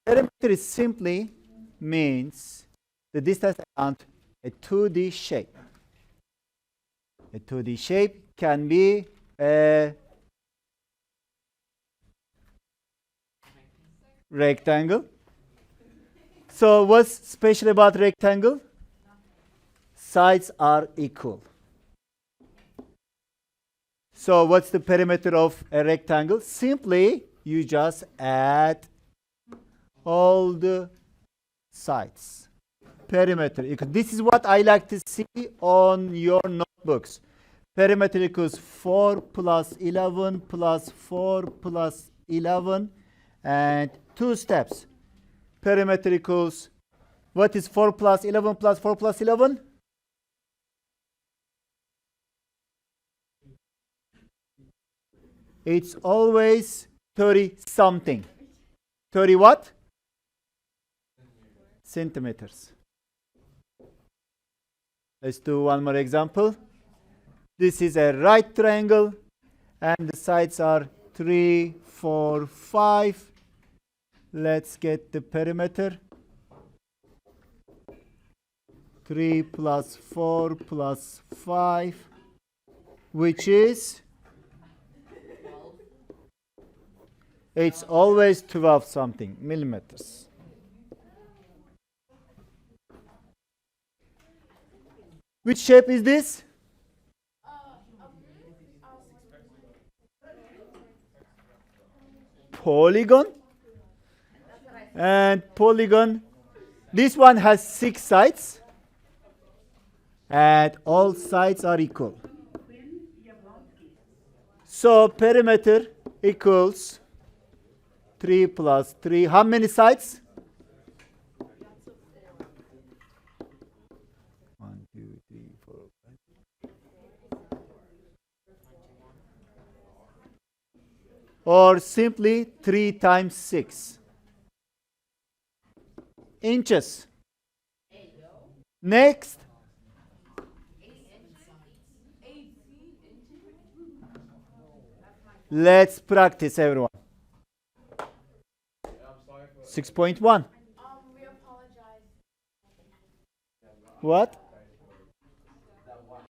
Perimeter simply means the distance around a 2D shape. A 2D shape can be a rectangle. So what's special about rectangle? Sides are equal. So what's the perimeter of a rectangle? Simply you just add all the sides. Perimeter equals. This is what I like to see on your notebooks. Perimeter equals 4 plus 11 plus 4 plus 11 and 2 steps. Perimeter equals, what is 4 plus 11 plus 4 plus 11? It's always 30 something. 30 what? Centimeters. Let's do one more example. This is a right triangle and the sides are 3, 4, 5. Let's get the perimeter. 3 plus 4 plus 5, which is? It's always 12 something millimeters. Which shape is this? Polygon. And polygon, this one has 6 sides and all sides are equal. So perimeter equals 3 plus 3. How many sides? 1, 2, 3, 4, 5. Or simply 3 times 6. Inches. Next. Let's practice, everyone. 6.1. We apologize. What?